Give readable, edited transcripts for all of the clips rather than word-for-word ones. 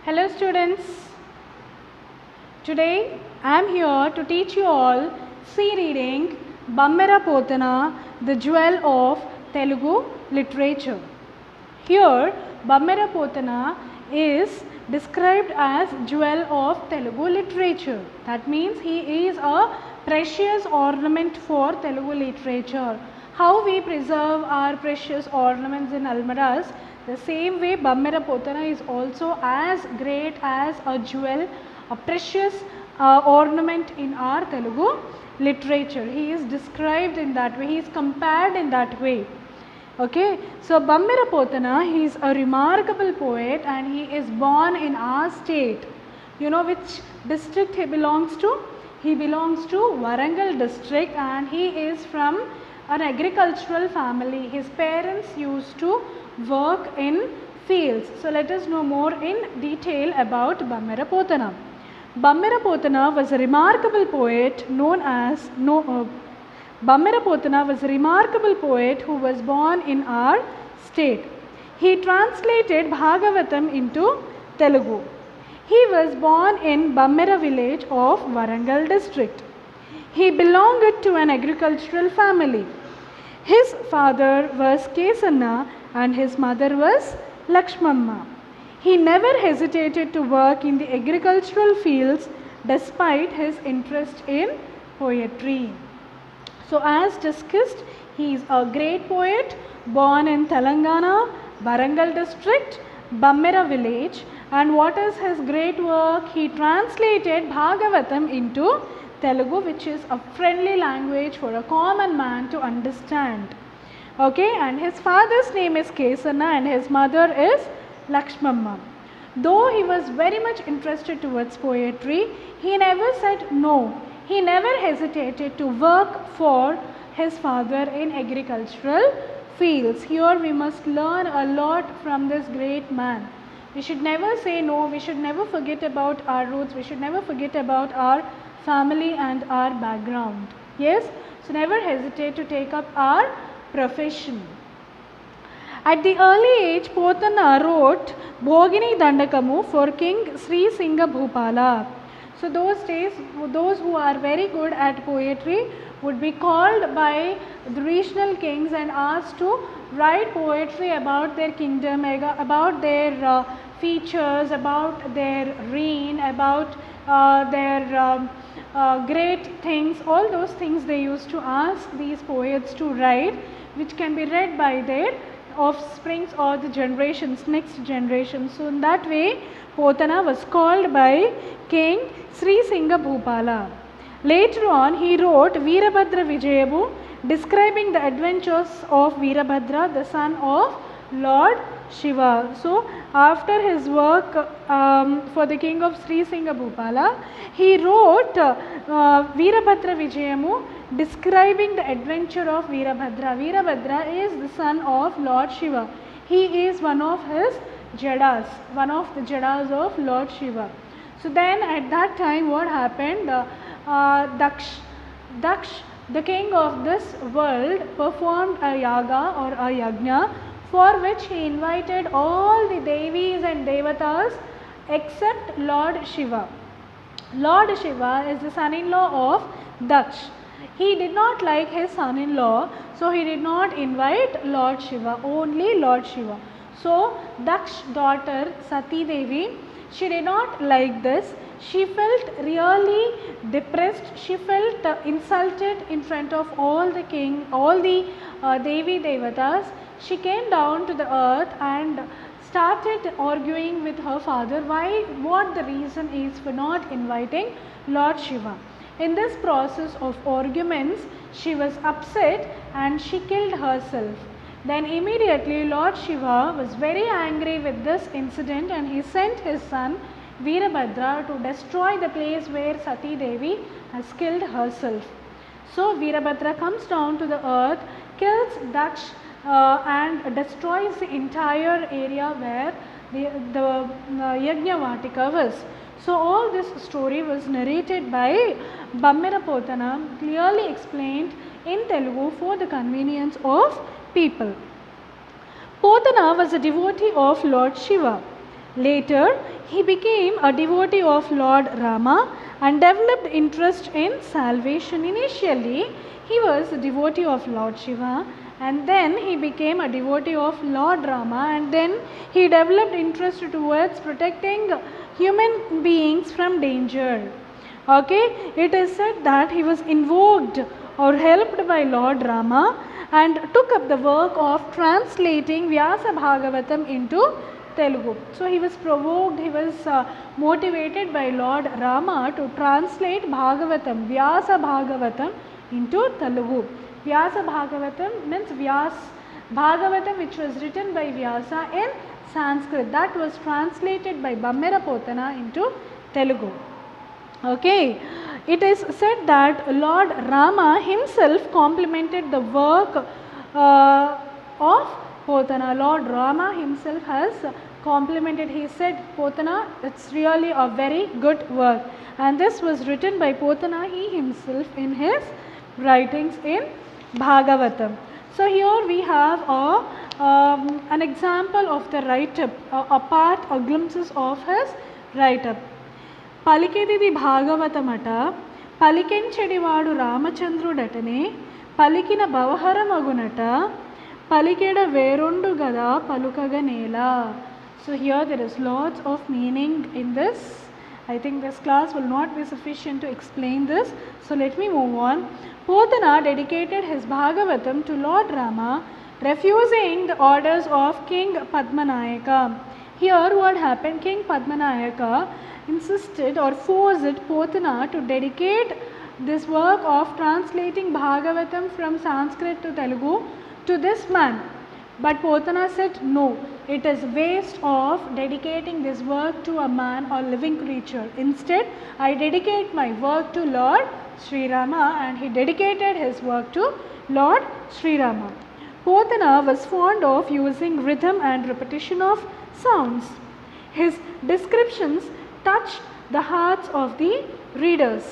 Hello students, today I am here to teach you all C reading Bammera Potana, the jewel of Telugu literature. Here Bammera Potana is described as jewel of Telugu literature. That means he is a precious ornament for Telugu literature. How we preserve our precious ornaments in almirahs, the same way Bammera Potana is also as great as a jewel, a precious ornament in our Telugu literature. He is described in that way, he is compared in that way. Okay, so Bammera Potana, he is a remarkable poet and he is born in our state. You know which district he belongs to? He belongs to Warangal district and he is from an agricultural family. His parents used to work in fields. So let us know more in detail about Bammera Potana. Bammera Potana was a remarkable poet known as Bammera Potana was a remarkable poet who was born in our state. He translated Bhagavatam into Telugu. He was born in Bammera village of Warangal district. He belonged to an agricultural family. His father was Kesanna and his mother was Lakshmamma. He never hesitated to work in the agricultural fields despite his interest in poetry. So as discussed, he is a great poet born in Telangana, Warangal district, Bammera village, and what is his great work? He translated Bhagavatam into Telugu, which is a friendly language for a common man to understand. Okay, and his father's name is Kesanna and his mother is Lakshmamma. Though he was very much interested towards poetry, he never said no. He never hesitated to work for his father in agricultural fields. Here we must learn a lot from this great man. We should never say no, we should never forget about our roots, we should never forget about our family and our background. Yes, so never hesitate to take up our profession. At the early age, Potana wrote Bhogini Dandakamu for King Sri Singha Bhupala. So those days, those who are very good at poetry would be called by the regional kings and asked to write poetry about their kingdom, about their features, about their reign, about their great things. All those things they used to ask these poets to write, which can be read by their offsprings or the generations, next generation. So in that way, Potana was called by King Sri Singha Bhupala. Later on, he wrote Veerabhadra Vijayabu, describing the adventures of Veerabhadra, the son of Lord Shiva. So after his work for the king of Sri Singha Bhupala, he wrote Veerabhadra Vijayamu, describing the adventure of Veerabhadra. Veerabhadra is the son of Lord Shiva. He is one of his Jadas, one of the Jadas of Lord Shiva. So then at that time what happened? Daksh, the king of this world, performed a yaga or a yajna for which he invited all the Devis and Devatas except Lord Shiva. Lord Shiva is the son-in-law of Daksh. He did not like his son-in-law, so he did not invite Lord Shiva, only Lord Shiva. So Daksh's daughter Sati Devi, she did not like this. She felt really depressed. She felt insulted in front of all the king, all the Devi Devatas. She came down to the earth and started arguing with her father what the reason is for not inviting Lord Shiva. In this process of arguments, she was upset and she killed herself. Then immediately Lord Shiva was very angry with this incident and he sent his son Veerabhadra to destroy the place where Sati Devi has killed herself. So Veerabhadra comes down to the earth, kills Daksh and destroys the entire area where the Yajnavatika was. So all this story was narrated by Bammera Potana, clearly explained in Telugu for the convenience of people. Potana was a devotee of Lord Shiva. Later, he became a devotee of Lord Rama and developed interest in salvation. Initially, he was a devotee of Lord Shiva, and then he became a devotee of Lord Rama, and then he developed interest towards protecting human beings from danger. Okay, it is said that he was invoked or helped by Lord Rama and took up the work of translating Vyasa Bhagavatam into Telugu. So he was provoked, he was motivated by Lord Rama to translate Bhagavatam, Vyasa Bhagavatam into Telugu. Vyasa Bhagavatam means Bhagavatam, which was written by Vyasa in Sanskrit, that was translated by Bammera Potana into Telugu. Okay, it is said that Lord Rama himself complimented the work of Potana. Lord Rama himself has complimented, he said, Potana, it's really a very good work, and this was written by Potana he himself in his writings in Bhagavatam. So here we have an example of the write-up, a part or glimpses of his write-up. పలికెదిది భాగవతమట పలికెంచెడివాడు రామచంద్రుడటనే పలికిన భవహరమగునట పలికెడ వేరొండు గదా పలుకగనేలా. So here there is lots of meaning in this. I think this class will not be sufficient to explain this, so let me move on. Potana dedicated his Bhagavatam to Lord Rama, refusing the orders of King Padmanayaka. Here what happened, King Padmanayaka insisted or forced Potana to dedicate this work of translating Bhagavatam from Sanskrit to Telugu to this man. But Potana said, no, it is waste of dedicating this work to a man or living creature. Instead, I dedicate my work to Lord Sri Rama, and he dedicated his work to Lord Sri Rama. Potana was fond of using rhythm and repetition of sounds. His descriptions touched the hearts of the readers.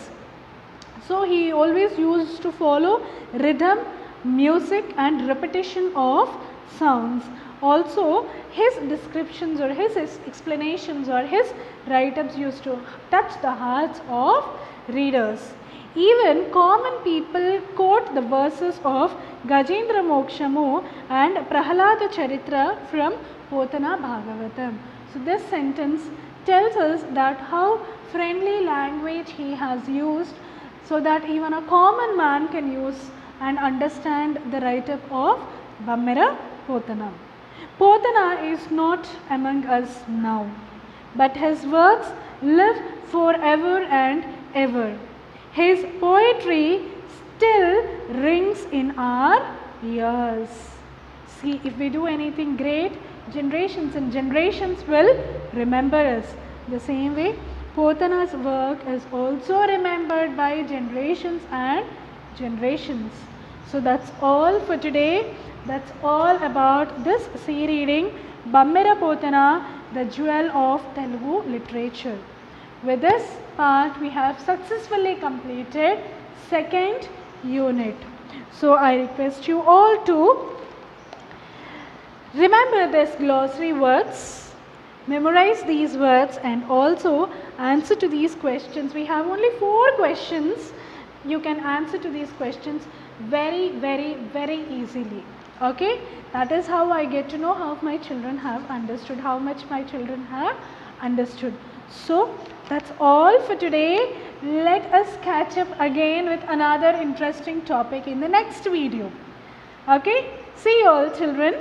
So he always used to follow rhythm, music and repetition of sounds. Also his descriptions or his explanations or his write-ups used to touch the hearts of readers. Even common people quote the verses of Gajendra Mokshamu and Prahalada Charitra from Potana Bhagavatam. So this sentence tells us that how friendly language he has used, so that even a common man can use and understand the write-up of Bammera Potana. Potana is not among us now, but his works live forever and ever. His poetry still rings in our ears. See, if we do anything great, generations and generations will remember us. The same way, Potana's work is also remembered by generations and generations. So that's all for today. That's all about this C reading, Bammera Potana, the jewel of Telugu literature. With this part, we have successfully completed second unit. So I request you all to remember this glossary words, memorize these words, and also answer to these questions. We have only 4 questions. You can answer to these questions very, very, very easily. Okay, that is how I get to know how my children have understood, how much my children have understood. So that's all for today. Let us catch up again with another interesting topic in the next video. Okay, see you all children.